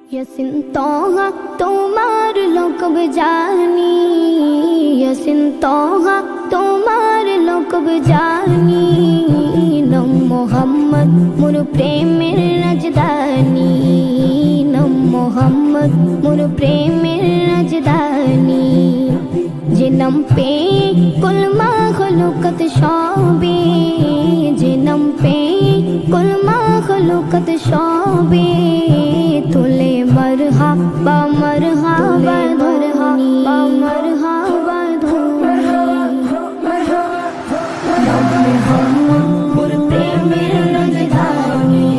यसिन तोहा तुम्हार लोकब जानी, यसिन तोहा तुम्हार लोकब जानी। नम मोहम्मद मोर प्रेमेर राजधानी, नम मोहम्मद मोर प्रेमेर राजधानी। जे नम पे कुल माखलूकत शोभे, जे नम पे कुल माखलूकत शोभे। तुले मरहबा मरहबा धुनी, मरहबा धुनी। नम मोहम्मद मोर प्रेमेर राजधानी,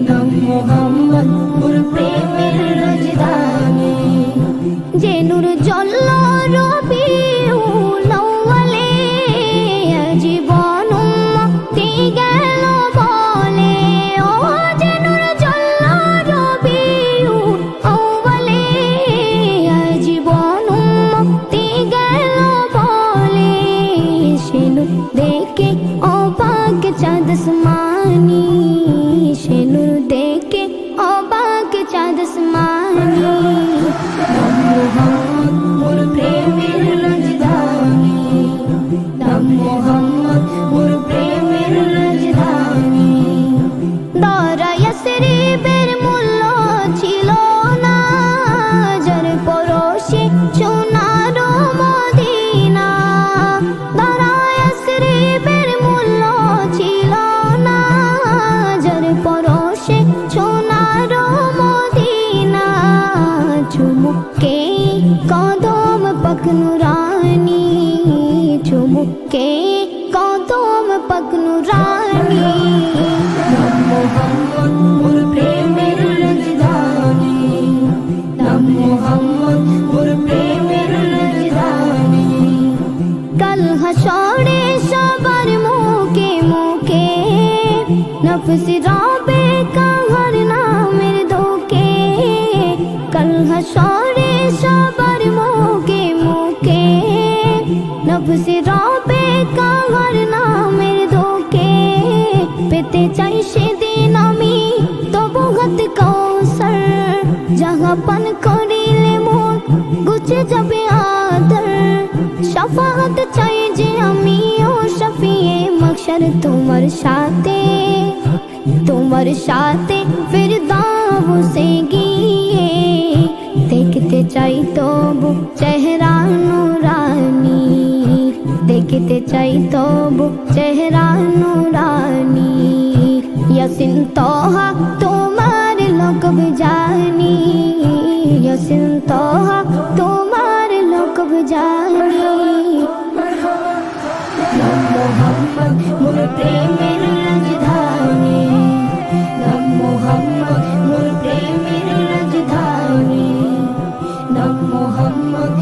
नम मोहम्मद मोर प्रेमेर राजधानी। जे नूर जल्लो रबिउल अव्वले, জীবন মুক্তি গেল বলে। ও যে নূর জল্লো রবিউল আউয়ালে, জীবন মুক্তি গেল বলে। সে নূর দেখে অবাক চাঁদ আসমানি, সে নূর দেখে অবাক চাঁদ আসমানি। নম মোহাম্মদ মোর প্রেমের রাজধানী, নম মোহাম্মদ মোর প্রেমের রাজধানী। দরা ইয়াসরিবের মূল্য ছিল না, যার পরশে সোনার মদিনা। দরা ইয়াসরিবের মূল্য ছিল না, যার পরশে সোনার মদিনা। চুমুকে কদম পাক নুরানি, চুমুকে কদম পাক নুরানি। নম মোহাম্মদ মোর প্রেমের রাজধানী, নম মোহাম্মদ মোর প্রেমের রাজধানী। কাল হাসরে সবার মুখে মুখে নফস রবে কাহার নামের ধোকে। কাল হাসরে সবার মুখে মুখে নফস রবে কাহার নামের ধোকে। পেতে চাই সেদিন আমি তবু হাত কৌসর, যাহা পান করিলে মোর গুছে যাবে আদর। শাফাআত চাই যে আমি ও শফিয়ে মাহশর তোমার সাথে, তোমার সাথে ফিরদাউসে গিয়ে। দেখতে চাই তবু চেহারা নুরানি, দেখতে চাই তবু চেহারা নুরানি। ইয়াসিন তোহা তোমার লোকব জানি, ইয়াসিন তোহা তোমার লোকব জানি। নম মোহাম্মদ মোর প্রেমের রাজধানী, নম মোহাম্মদ মোর প্রেমের রাজধানী। নম মোহাম্মদ